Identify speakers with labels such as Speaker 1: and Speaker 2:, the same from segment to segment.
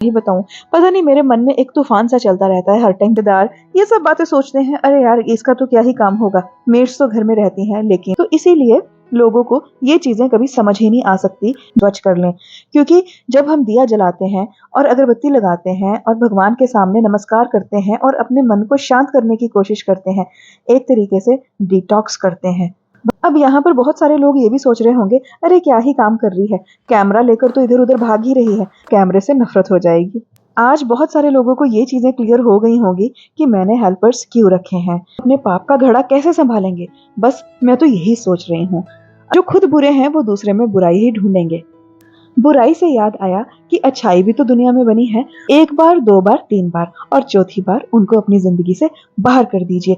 Speaker 1: ही बताऊं, पता नहीं मेरे मन में एक तूफान सा चलता रहता है हर टाइम। रिश्तेदार ये सब बातें सोचते हैं, अरे यार इसका तो क्या ही काम होगा, मेड्स तो घर में रहती हैं। लेकिन तो इसीलिए लोगों को ये चीजें कभी समझ ही नहीं आ सकती। बच कर लें, क्योंकि जब हम दिया जलाते हैं और अगरबत्ती लगाते हैं और भगवान के सामने नमस्कार करते हैं और अपने मन को शांत करने की कोशिश करते हैं, एक तरीके से डिटॉक्स करते हैं। अब यहाँ पर बहुत सारे लोग ये भी सोच रहे होंगे, अरे क्या ही काम कर रही है, कैमरा लेकर तो इधर उधर भाग ही रही है, कैमरे से नफरत हो जाएगी। आज बहुत सारे लोगों को ये चीजें क्लियर हो गई होंगी कि मैंने हेल्पर्स क्यों रखे हैं, अपने पाप का घड़ा कैसे संभालेंगे। बस मैं तो यही सोच रही हूँ, जो खुद बुरे हैं वो दूसरे में बुराई ही ढूंढेंगे। बुराई से याद आया कि अच्छाई भी तो दुनिया में बनी है। एक बार, दो बार, तीन बार और चौथी बार उनको अपनी जिंदगी से बाहर कर दीजिए।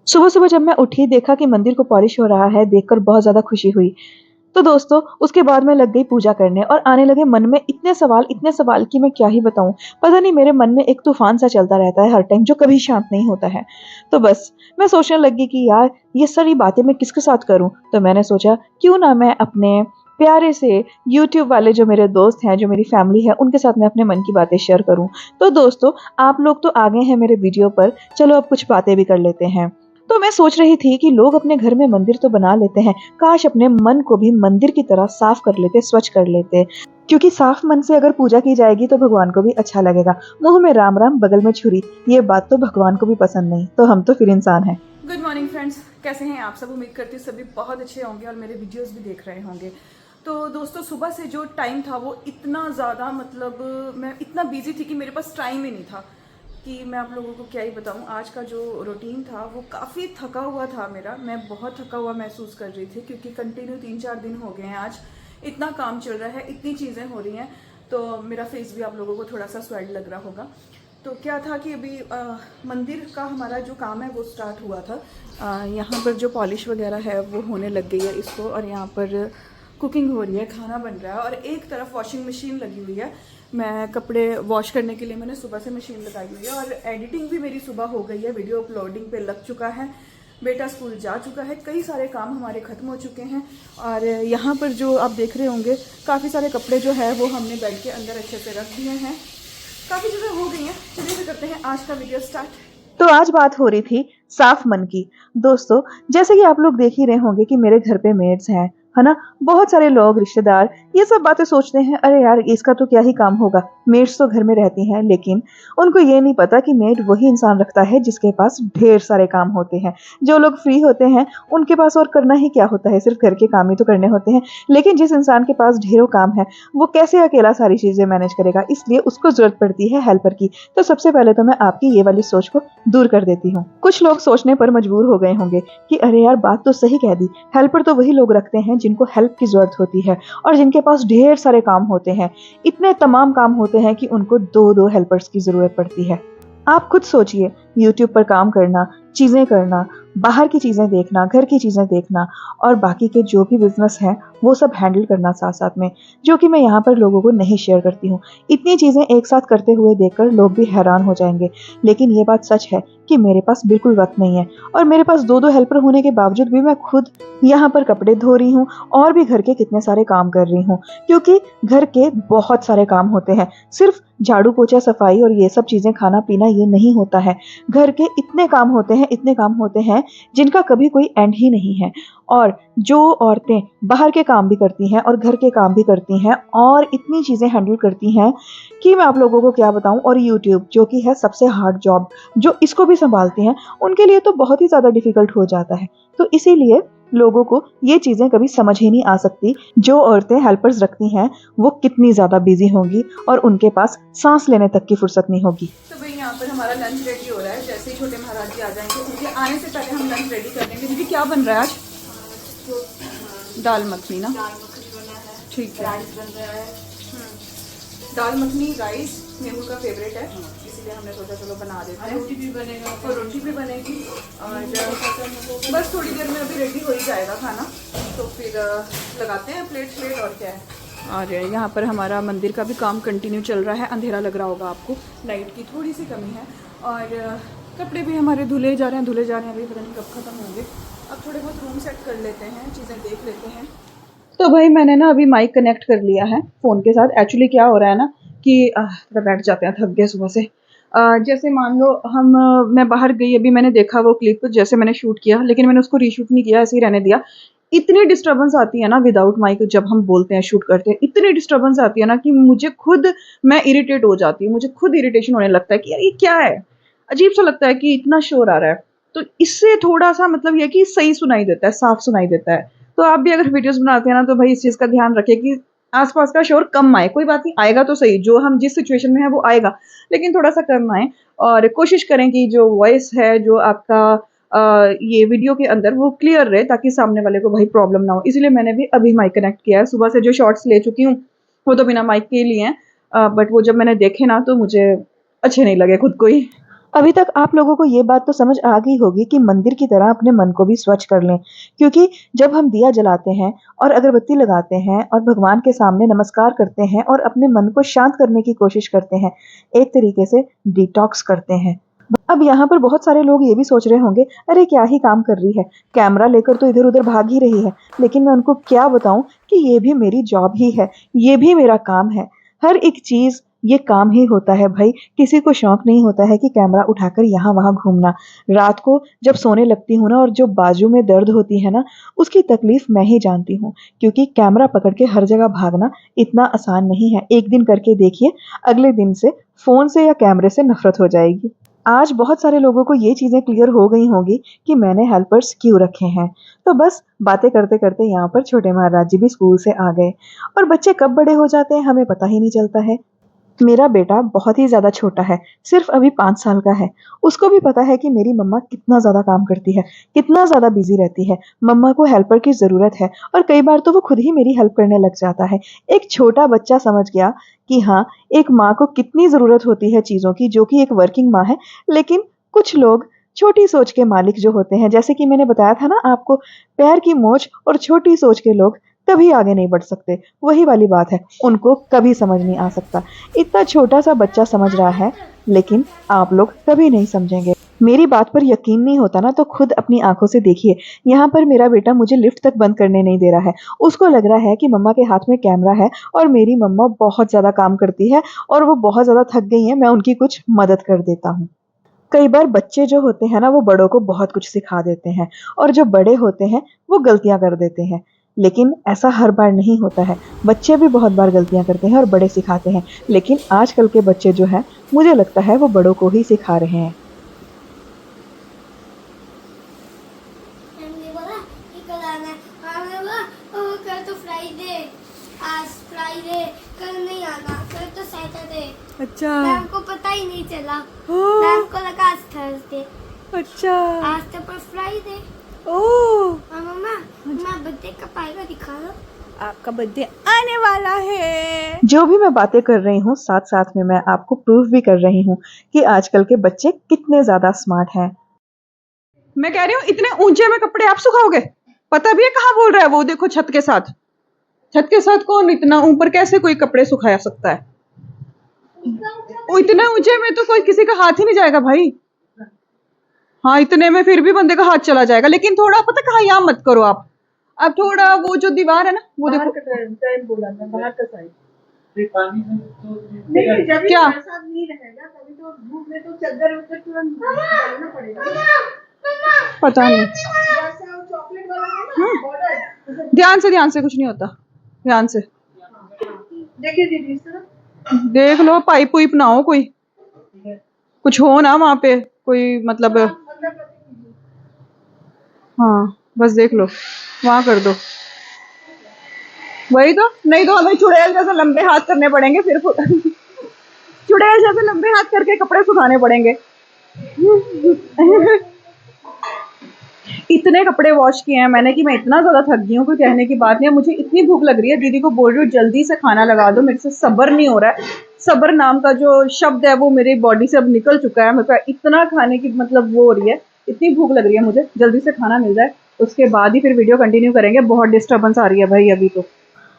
Speaker 1: सुबह सुबह जब मैं उठी, देखा कि मंदिर को पॉलिश हो रहा है, देखकर बहुत ज्यादा खुशी हुई। तो दोस्तों उसके बाद मैं लग गई पूजा करने और आने लगे मन में इतने सवाल कि मैं क्या ही बताऊं। पता नहीं मेरे मन में एक तूफान सा चलता रहता है हर टाइम, जो कभी शांत नहीं होता है। तो बस मैं सोचने लगी कि यार ये सारी बातें मैं किसके साथ करूं। तो मैंने सोचा क्यों ना मैं अपने प्यारे से YouTube वाले जो मेरे दोस्त हैं, जो मेरी फैमिली है, उनके साथ मैं अपने मन की बातें शेयर करूं। तो दोस्तों आप लोग तो आ गए हैं मेरे वीडियो पर, चलो अब कुछ बातें भी कर लेते हैं। तो मैं सोच रही थी कि लोग अपने घर में मंदिर तो बना लेते हैं, काश अपने मन को भी मंदिर की तरह साफ कर लेते, स्वच्छ कर लेते। क्योंकि साफ मन से अगर पूजा की जाएगी तो भगवान को भी अच्छा लगेगा। मुंह में राम राम बगल में छुरी, ये बात तो भगवान को भी पसंद नहीं, तो हम तो फिर इंसान हैं।
Speaker 2: गुड मॉर्निंग फ्रेंड्स, कैसे हैं आप सब। उम्मीद करती हूँ सभी बहुत अच्छे होंगे और मेरे वीडियोस भी देख रहे होंगे। तो दोस्तों सुबह से जो टाइम था वो इतना ज़्यादा, मतलब मैं इतना बिजी थी कि मेरे पास टाइम ही नहीं था कि मैं आप लोगों को क्या ही बताऊं। आज का जो रूटीन था वो काफ़ी थका हुआ था मेरा, मैं बहुत थका हुआ महसूस कर रही थी क्योंकि कंटिन्यू 3-4 दिन हो गए हैं। आज इतना काम चल रहा है, इतनी चीज़ें हो रही हैं, तो मेरा फेस भी आप लोगों को थोड़ा सा स्वेट लग रहा होगा। तो क्या था कि अभी मंदिर का हमारा जो काम है वो स्टार्ट हुआ था। यहाँ पर जो पॉलिश वगैरह है वो होने लग गई है इसको, और यहाँ पर कुकिंग हो रही है, खाना बन रहा है, और एक तरफ वॉशिंग मशीन लगी हुई है। मैं कपड़े वॉश करने के लिए मैंने सुबह से मशीन लगाई हुई है, और एडिटिंग भी मेरी सुबह हो गई है, वीडियो अपलोडिंग पे लग चुका है, बेटा स्कूल जा चुका है, कई सारे काम हमारे ख़त्म हो चुके हैं। और यहाँ पर जो आप देख रहे होंगे काफ़ी सारे कपड़े जो है वो हमने बेड के अंदर अच्छे से रख दिए हैं, काफ़ी चीज़ें हो गई हैं। चलिए फिर करते हैं आज का वीडियो स्टार्ट।
Speaker 1: तो आज बात हो रही थी साफ मन की। दोस्तों जैसे कि आप लोग देख ही रहे होंगे कि मेरे घर पे मेड्स हैं, है ना। बहुत सारे लोग, रिश्तेदार ये सब बातें सोचते हैं, अरे यार इसका तो क्या ही काम होगा, मेड्स तो घर में रहती हैं। लेकिन उनको ये नहीं पता कि मेड वही इंसान रखता है जिसके पास ढेर सारे काम होते हैं। जो लोग फ्री होते हैं उनके पास और करना ही क्या होता है, सिर्फ घर के काम ही तो करने होते हैं। लेकिन जिस इंसान के पास ढेरों काम है वो कैसे अकेला सारी चीजें मैनेज करेगा, इसलिए उसको जरूरत पड़ती है हेल्पर की। तो सबसे पहले तो मैं आपकी ये वाली सोच को दूर कर देती हूँ। कुछ लोग सोचने पर मजबूर हो गए होंगे कि अरे यार बात तो सही कह दी, हेल्पर तो वही लोग रखते हैं जिनको हेल्प की जरूरत होती है और जिनके पास ढेर सारे काम होते हैं। इतने तमाम काम होते हैं कि उनको 2-2 हेल्पर्स की जरूरत पड़ती है। आप खुद सोचिए, YouTube पर काम करना, चीजें करना, बाहर की चीजें देखना, घर की चीजें देखना और बाकी के जो भी बिजनेस है वो सब हैंडल करना साथ साथ में, जो कि मैं यहाँ पर लोगों को नहीं शेयर करती हूँ। इतनी चीजें एक साथ करते हुए देखकर लोग भी हैरान हो जाएंगे। लेकिन ये बात सच है कि मेरे पास बिल्कुल वक्त नहीं है, और मेरे पास 2-2 हेल्पर होने के बावजूद भी मैं खुद यहाँ पर कपड़े धो रही हूँ और भी घर के कितने सारे काम कर रही हूँ। क्योंकि घर के बहुत सारे काम होते हैं, सिर्फ झाड़ू पोछा सफाई और ये सब चीजें, खाना पीना, ये नहीं होता है। घर के इतने काम होते हैं, इतने काम होते हैं जिनका कभी कोई एंड ही नहीं है। और जो औरतें बाहर के काम भी करती हैं और घर के काम भी करती हैं और इतनी चीजें हैंडल करती हैं कि मैं आप लोगों को क्या बताऊं। और YouTube जो कि है सबसे हार्ड जॉब, जो इसको भी संभालती हैं, उनके लिए तो बहुत ही ज्यादा डिफिकल्ट हो जाता है। तो इसीलिए लोगों को ये चीजें कभी समझ ही नहीं आ सकती, जो औरतें हेल्पर्स रखती हैं वो कितनी ज्यादा बिजी होंगी और उनके पास सांस लेने तक की फुर्सत नहीं होगी।
Speaker 2: तो भाई यहाँ पर हमारा लंच रेडी हो रहा है, जैसे ही छोटे महाराज जी आ जाएंगे उनके आने से पहले हम लंच रेडी कर देंगे। दीदी क्या बन रहा है आज? दाल मखनी ना, ठीक है। दाल मखनी राइस मेमू का फेवरेट है, इसीलिए हमने सोचा चलो बना देते हैं। रोटी भी बनेगा और रोटी भी बनेगी, और बस थोड़ी देर में अभी रेडी हो ही जाएगा खाना, तो फिर लगाते हैं प्लेट और क्या है। और यहाँ पर हमारा मंदिर का भी काम कंटिन्यू चल रहा है। अंधेरा लग रहा होगा आपको, लाइट की थोड़ी सी कमी है, और कपड़े भी हमारे धुले जा रहे हैं, अभी पता नहीं कब ख़त्म होंगे। अब थोड़े बहुत रूम सेट कर लेते हैं, चीज़ें देख लेते हैं।
Speaker 1: तो भाई मैंने ना अभी माइक कनेक्ट कर लिया है फ़ोन के साथ। एक्चुअली क्या हो रहा है ना कि थोड़ा बैठ जाते हैं, थक गए सुबह से। जैसे मान लो मैं बाहर गई, अभी मैंने देखा वो क्लिप जैसे मैंने शूट किया, लेकिन मैंने उसको रीशूट नहीं किया, ऐसे ही रहने दिया। इतनी डिस्टर्बेंस आती है ना विदाउट माइक, जब हम बोलते हैं, शूट करते हैं, इतनी डिस्टर्बेंस आती है ना कि मैं इरिटेट हो जाती हूँ। मुझे खुद इरिटेशन होने लगता है कि यार ये क्या है, अजीब सा लगता है कि इतना शोर आ रहा है। तो इससे थोड़ा सा मतलब ये है कि सही सुनाई देता है, साफ सुनाई देता है। तो आप भी अगर वीडियोस बनाते हैं ना, तो भाई इस चीज़ का ध्यान रखें कि आसपास का शोर कम आए। कोई बात नहीं, आएगा तो सही, जो हम जिस सिचुएशन में है वो आएगा, लेकिन थोड़ा सा कम आए। और कोशिश करें कि जो वॉइस है, जो आपका ये वीडियो के अंदर, वो क्लियर रहे, ताकि सामने वाले को भाई प्रॉब्लम ना हो। इसलिए मैंने भी अभी माइक कनेक्ट किया है। सुबह से जो शॉर्ट्स ले चुकी हूँ वो तो बिना माइक के ही लिए हैं, बट वो जब मैंने देखे ना तो मुझे अच्छे नहीं लगे खुद को ही। अभी तक आप लोगों को ये बात तो समझ आ गई होगी कि मंदिर की तरह अपने मन को भी स्वच्छ कर लें, क्योंकि जब हम दिया जलाते हैं और अगरबत्ती लगाते हैं और भगवान के सामने नमस्कार करते हैं और अपने मन को शांत करने की कोशिश करते हैं, एक तरीके से डिटॉक्स करते हैं। अब यहाँ पर बहुत सारे लोग ये भी सोच रहे होंगे, अरे क्या ही काम कर रही है, कैमरा लेकर तो इधर उधर भाग ही रही है। लेकिन मैं उनको क्या बताऊं कि ये भी मेरी जॉब ही है, ये भी मेरा काम है। हर एक चीज ये काम ही होता है भाई। किसी को शौक नहीं होता है कि कैमरा उठाकर यहाँ वहाँ घूमना। रात को जब सोने लगती हूँ ना, और जो बाजू में दर्द होती है ना, उसकी तकलीफ मैं ही जानती हूँ, क्योंकि कैमरा पकड़ के हर जगह भागना इतना आसान नहीं है। एक दिन करके देखिए, अगले दिन से फोन से या कैमरे से नफरत हो जाएगी। आज बहुत सारे लोगों को ये चीज़ें क्लियर हो गई होंगी कि मैंने हेल्पर्स क्यों रखे हैं। तो बस बातें करते करते यहाँ पर छोटे महाराज जी भी स्कूल से आ गए। और बच्चे कब बड़े हो जाते हैं हमें पता ही नहीं चलता है। मेरा बेटा बहुत ही ज़्यादा छोटा है, सिर्फ अभी 5 साल का है। उसको भी पता है कि मेरी मम्मा कितना ज़्यादा काम करती है, कितना ज़्यादा बिजी रहती है। मम्मा को हेल्पर की ज़रूरत है, और कई बार तो वो खुद ही मेरी हेल्प करने लग जाता है। एक छोटा बच्चा समझ गया कि हाँ, एक माँ को कितनी ज़रूरत होती है चीज़ों की, जो कि एक वर्किंग माँ है। लेकिन कुछ लोग छोटी सोच के मालिक जो होते हैं, जैसे कि मैंने बताया था ना आपको, पैर की मोच और छोटी सोच के लोग कभी आगे नहीं बढ़ सकते। वही वाली बात है, उनको कभी समझ नहीं आ सकता। इतना छोटा सा बच्चा समझ रहा है, लेकिन आप लोग कभी नहीं समझेंगे। मेरी बात पर यकीन नहीं होता ना, तो खुद अपनी आंखों से देखिए। यहाँ पर मेरा बेटा मुझे लिफ्ट तक बंद करने नहीं दे रहा है। उसको लग रहा है कि मम्मा के हाथ में कैमरा है और मेरी मम्मा बहुत ज़्यादा काम करती है और वो बहुत ज़्यादा थक गई हैं, मैं उनकी कुछ मदद कर देता हूँ। कई बार बच्चे जो होते हैं ना, वो बड़ों को बहुत कुछ सिखा देते हैं, और जो बड़े होते हैं वो गलतियां कर देते हैं। लेकिन ऐसा हर बार नहीं होता है। बच्चे भी बहुत बार गलतियां करते हैं और बड़े सिखाते हैं। लेकिन आजकल के बच्चे जो हैं, मुझे लगता है वो बड़ों को ही सिखा रहे हैं।
Speaker 3: मैंने बोला कि कल आना है। मैंने बोला ओह कल तो फ्राइडे, आज फ्राइडे, कल नहीं आना, कल तो सैटरडे।
Speaker 2: अच्छा।
Speaker 3: मैम को पता ही नहीं चला, मैम को लगा आज थर्सडे,
Speaker 2: अच्छा।
Speaker 3: आज तो पर फ्राइडे।
Speaker 2: ओह,
Speaker 3: मम्मा मैं बर्थडे कब आएगा दिखा दो।
Speaker 2: आपका बर्थडे आने वाला है।
Speaker 1: जो भी मैं बातें कर रही हूँ, साथ साथ में मैं आपको प्रूफ भी कर रही हूँ कि आजकल के बच्चे कितने ज्यादा स्मार्ट हैं। मैं कह रही हूँ, इतने ऊंचे में कपड़े आप सुखाओगे? पता भी है कहाँ बोल रहा है वो? देखो छत के साथ, छत के साथ कौन इतना ऊपर कैसे कोई कपड़े सुखाया सकता है? वो इतने ऊंचे में तो कोई किसी का हाथ ही नहीं जाएगा भाई। हाँ, इतने में फिर भी बंदे का हाथ चला जाएगा। लेकिन थोड़ा पता कहाँ, यहाँ मत करो आप। अब थोड़ा वो जो दीवार है ना, वो देखो। बोला मैं बाहर का साइड। क्या
Speaker 4: नहीं रहेगा तभी तो धूप में तो चादर उधर तुरंत डालना पड़ेगा।
Speaker 1: पता नहीं,
Speaker 4: जैसा वो चॉकलेट वाला है ना बॉर्डर,
Speaker 1: ध्यान से कुछ नहीं होता। ध्यान से
Speaker 4: देखिए दीदी इस तरह
Speaker 1: देख लो, पाइप वाइप ना हो, कोई कुछ हो ना वहां पे, कोई मतलब। हाँ बस देख लो, वहां कर दो। वही तो, नहीं तो हमें चुड़ैल जैसे लंबे हाथ करने पड़ेंगे फिर। चुड़ैल जैसे लंबे हाथ करके कपड़े सुखाने पड़ेंगे। इतने कपड़े वॉश किए हैं मैंने कि मैं इतना ज्यादा थक गई हूँ, कोई कहने की बात नहीं है। मुझे इतनी भूख लग रही है, दीदी को बोल रही हूँ जल्दी से खाना लगा दो, मेरे से सब्र नहीं हो रहा है। सब्र नाम का जो शब्द है वो मेरी बॉडी से अब निकल चुका है। मेरे को इतना खाने की मतलब वो हो रही है, इतनी भूख लग रही है मुझे, जल्दी से खाना मिल जाए, उसके बाद ही फिर वीडियो कंटिन्यू करेंगे। बहुत डिस्टर्बेंस आ रही है भाई अभी तो।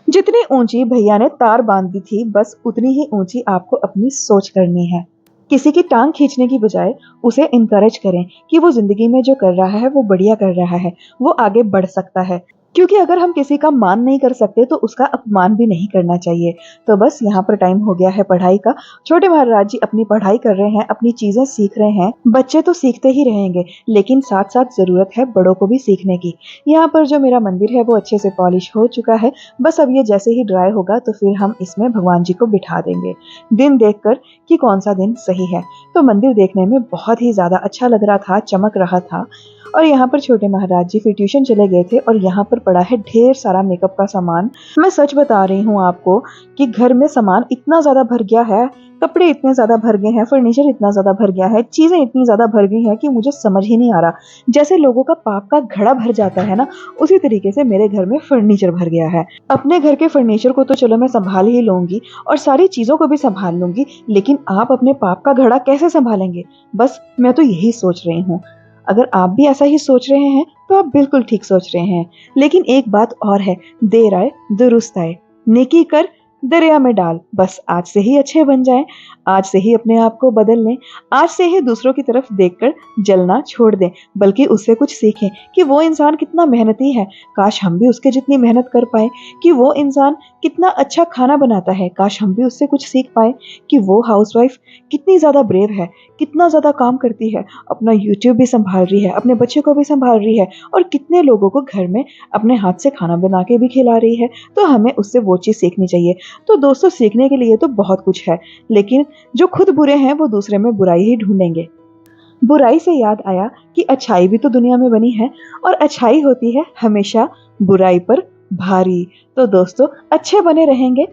Speaker 1: जितनी ऊंची भैया ने तार बांध दी थी, बस उतनी ही ऊंची आपको अपनी सोच करनी है। किसी की टांग खींचने की बजाय उसे इनकरेज करें कि वो जिंदगी में जो कर रहा है वो बढ़िया कर रहा है, वो आगे बढ़ सकता है। क्योंकि अगर हम किसी का मान नहीं कर सकते तो उसका अपमान भी नहीं करना चाहिए। तो बस यहाँ पर टाइम हो गया है पढ़ाई का। छोटे महाराज जी अपनी पढ़ाई कर रहे हैं, अपनी चीजें सीख रहे हैं। बच्चे तो सीखते ही रहेंगे, लेकिन साथ साथ जरूरत है बड़ों को भी सीखने की। यहाँ पर जो मेरा मंदिर है वो अच्छे से पॉलिश हो चुका है। बस अब ये जैसे ही ड्राई होगा तो फिर हम इसमें भगवान जी को बिठा देंगे, दिन देखकर कि कौन सा दिन सही है। तो मंदिर देखने में बहुत ही ज्यादा अच्छा लग रहा था, चमक रहा था। और यहाँ पर छोटे महाराज जी फिर ट्यूशन चले गए थे और यहाँ पर पड़ा है ढेर सारा मेकअप का सामान। मैं सच बता रही हूँ आपको कि घर में सामान इतना ज्यादा भर गया है, कपड़े इतने ज्यादा भर गए हैं, फर्नीचर इतना ज्यादा भर गया है, चीजें इतनी ज्यादा भर गई हैं कि मुझे समझ ही नहीं आ रहा। जैसे लोगों का पाप का घड़ा भर जाता है ना, उसी तरीके से मेरे घर में फर्नीचर भर गया है। अपने घर के फर्नीचर को तो चलो मैं संभाल ही लूंगी और सारी चीजों को भी संभाल लूंगी, लेकिन आप अपने पाप का घड़ा कैसे संभालेंगे? बस मैं तो यही सोच रही हूँ। अगर आप भी ऐसा ही सोच रहे हैं तो आप बिल्कुल ठीक सोच रहे हैं। लेकिन एक बात और है, देर आए दुरुस्त आए, नेकी कर दरिया में डाल। बस आज से ही अच्छे बन जाएं, आज से ही अपने आप को बदल लें, आज से ही दूसरों की तरफ देखकर जलना छोड़ दें, बल्कि उससे कुछ सीखें कि वो इंसान कितना मेहनती है, काश हम भी उसके जितनी मेहनत कर पाए। कि वो इंसान कितना अच्छा खाना बनाता है, काश हम भी उससे कुछ सीख पाए। कि वो हाउसवाइफ कितनी ज़्यादा ब्रेव है, कितना ज़्यादा काम करती है, अपना यूट्यूब भी संभाल रही है, अपने बच्चे को भी संभाल रही है और कितने लोगों को घर में अपने हाथ से खाना बना के भी खिला रही है। तो हमें उससे वो चीज़ सीखनी चाहिए। तो दोस्तों, सीखने के लिए तो बहुत कुछ है, लेकिन जो खुद बुरे हैं वो दूसरे में बुराई ही ढूंढेंगे। बुराई से याद आया कि अच्छाई भी तो दुनिया में बनी है और अच्छाई होती है हमेशा बुराई पर भारी। तो दोस्तों, अच्छे बने रहेंगे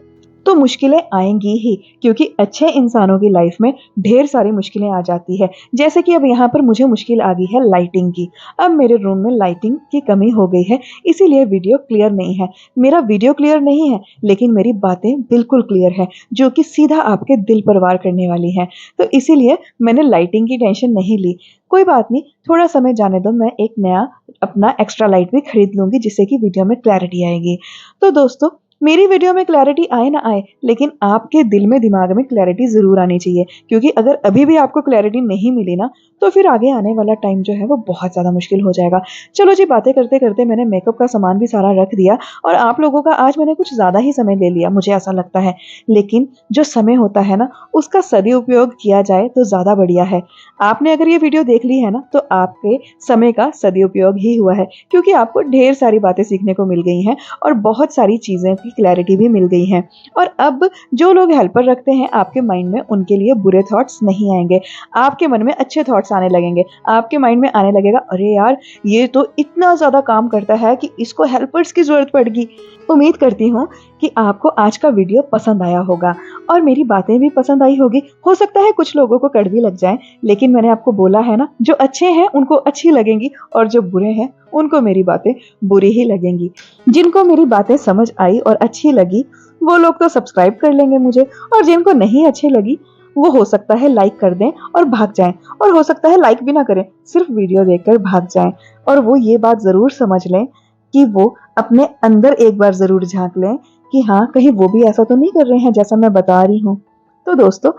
Speaker 1: तो मुश्किलें आएंगी ही, क्योंकि अच्छे इंसानों की लाइफ में ढेर सारी मुश्किलें आ जाती है। जैसे कि अब यहाँ पर मुझे मुश्किल आ गई है लाइटिंग की। अब मेरे रूम में लाइटिंग की कमी हो गई है, इसीलिए वीडियो क्लियर नहीं है। मेरा वीडियो क्लियर नहीं है, लेकिन मेरी बातें बिल्कुल क्लियर है, जो कि सीधा आपके दिल पर वार करने वाली है। तो इसीलिए मैंने लाइटिंग की टेंशन नहीं ली। कोई बात नहीं, थोड़ा समय जाने दो, मैं एक नया अपना एक्स्ट्रा लाइट भी खरीद लूंगी, जिससे कि वीडियो में क्लैरिटी आएगी। तो दोस्तों, मेरी वीडियो में क्लैरिटी आए ना आए, लेकिन आपके दिल में दिमाग में क्लैरिटी जरूर आनी चाहिए, क्योंकि अगर अभी भी आपको क्लैरिटी नहीं मिली ना, तो फिर आगे आने वाला टाइम जो है वो बहुत ज़्यादा मुश्किल हो जाएगा। चलो जी, बातें करते करते मैंने मेकअप का सामान भी सारा रख दिया और आप लोगों का आज मैंने कुछ ज़्यादा ही समय ले लिया, मुझे ऐसा लगता है। लेकिन जो समय होता है ना, उसका सदुपयोग किया जाए तो ज़्यादा बढ़िया है। आपने अगर ये वीडियो देख ली है ना, तो आपके समय का सदुपयोग ही हुआ है, क्योंकि आपको ढेर सारी बातें सीखने को मिल गई हैं और बहुत सारी चीज़ें की क्लैरिटी भी मिल गई है। और अब जो लोग हेल्पर रखते हैं आपके माइंड में, उनके लिए बुरे थॉट्स नहीं आएंगे, आपके मन में अच्छे थॉट्स आने लगेंगे। आपके माइंड में आने लगेगा, अरे यार, ये तो इतना ज़्यादा काम करता है कि इसको हेल्पर्स की ज़रूरत पड़ेगी। उम्मीद करती हूँ कि आपको आज का वीडियो पसंद आया होगा और मेरी बातें भी पसंद आई होगी। हो सकता है कुछ लोगों को कड़वी लग जाए, लेकिन मैंने आपको बोला है ना, जो अच्छे हैं उनको अच्छी लगेंगी और जो बुरे हैं उनको मेरी बातें बुरी ही लगेंगी। जिनको मेरी बातें समझ आई और अच्छी लगी, वो लोग तो सब्सक्राइब कर लेंगे मुझे, और जिनको नहीं अच्छी लगी वो हो सकता है लाइक कर दें और भाग जाएं, और हो सकता है लाइक भी ना करें, सिर्फ वीडियो देखकर भाग जाएं। और वो ये बात जरूर समझ लें कि वो अपने अंदर एक बार जरूर झांक लें कि हाँ, कहीं वो भी ऐसा तो नहीं कर रहे हैं जैसा मैं बता रही हूँ। तो दोस्तों,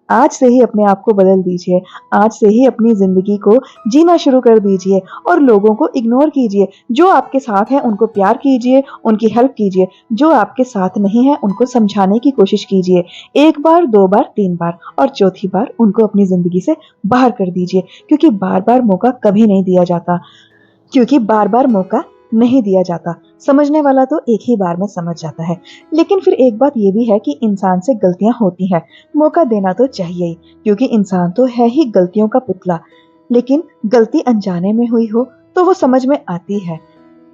Speaker 1: आज से ही अपने आप को बदल दीजिए, आज से ही अपनी जिंदगी को जीना शुरू कर दीजिए और लोगों को इग्नोर कीजिए। जो आपके साथ हैं उनको प्यार कीजिए, उनकी हेल्प कीजिए। जो आपके साथ नहीं है उनको समझाने की कोशिश कीजिए, एक बार, दो बार, तीन बार, और चौथी बार उनको अपनी जिंदगी से बाहर कर दीजिए, क्योंकि बार बार मौका कभी नहीं दिया जाता, क्योंकि बार बार मौका नहीं दिया जाता। समझने वाला तो एक ही बार में समझ जाता है। लेकिन फिर एक बात ये भी है कि इंसान से गलतियां होती हैं, मौका देना तो चाहिए ही, क्योंकि इंसान तो है ही गलतियों का पुतला। लेकिन गलती अनजाने में हुई हो तो वो समझ में आती है।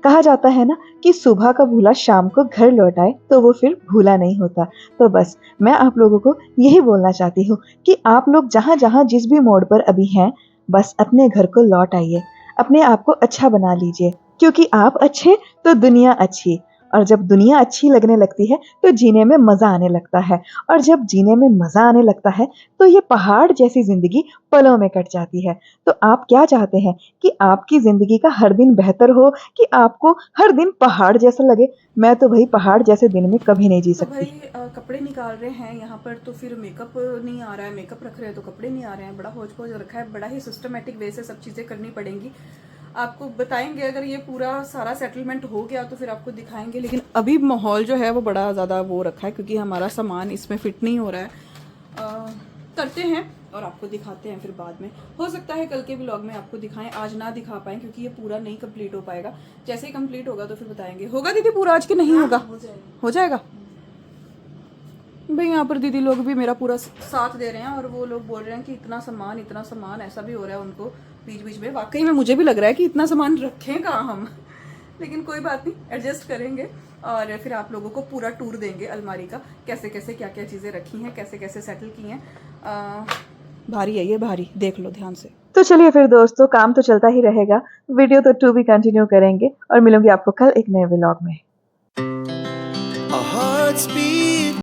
Speaker 1: कहा जाता है ना कि सुबह का भूला शाम को घर लौट आए तो वो फिर भूला नहीं होता। तो बस मैं आप लोगों को यही बोलना चाहती हूँ कि आप लोग जहाँ जहाँ जिस भी मोड़ पर अभी हैं, बस अपने घर को लौट आइए, अपने आप को अच्छा बना लीजिए, क्योंकि आप अच्छे तो दुनिया अच्छी, और जब दुनिया अच्छी लगने लगती है तो जीने में मजा आने लगता है, और जब जीने में मजा आने लगता है तो ये पहाड़ जैसी जिंदगी पलों में कट जाती है। तो आप क्या चाहते हैं कि आपकी जिंदगी का हर दिन बेहतर हो कि आपको हर दिन पहाड़ जैसा लगे? मैं तो भाई पहाड़ जैसे दिन में कभी नहीं जी
Speaker 2: तो
Speaker 1: सकती।
Speaker 2: भाई कपड़े निकाल रहे हैं यहाँ पर, तो फिर मेकअप नहीं आ रहा है, मेकअप रख रहे हैं तो कपड़े नहीं आ रहे हैं। बड़ा होच पोच रखा है, बड़ा ही सिस्टमेटिक वे से सब चीज़ें करनी पड़ेंगी। आपको बताएंगे अगर ये पूरा सारा सेटलमेंट हो गया तो फिर आपको दिखाएंगे। लेकिन अभी माहौल जो है वो बड़ा ज़्यादा वो रखा है क्योंकि हमारा सामान इसमें फिट नहीं हो रहा है। करते हैं और आपको दिखाते हैं फिर बाद में। हो सकता है कल के व्लॉग में आपको दिखाएं, आज ना दिखा पाएँ क्योंकि ये पूरा नहीं कंप्लीट हो पाएगा। जैसे ही कंप्लीट होगा तो फिर बताएंगे। होगा दीदी पूरा आज कि नहीं होगा? हो जाएगा भाई। यहाँ पर दीदी लोग भी मेरा पूरा साथ दे रहे हैं और वो लोग बोल रहे हैं कि इतना सामान ऐसा भी हो रहा है उनको बीच बीच में। वाकई में मुझे भी लग रहा है कि इतना सामान रखें कहाँ हम लेकिन कोई बात नहीं, एडजस्ट करेंगे और फिर आप लोगों को पूरा टूर देंगे अलमारी का, कैसे कैसे क्या क्या चीज़ें रखी हैं, कैसे कैसे सेटल की हैं। भारी है ये, भारी, देख लो ध्यान से।
Speaker 1: तो चलिए फिर दोस्तों, काम तो चलता ही रहेगा, वीडियो तो टू भी कंटिन्यू करेंगे और मिलूंगी आपको कल एक नए व्लॉग में।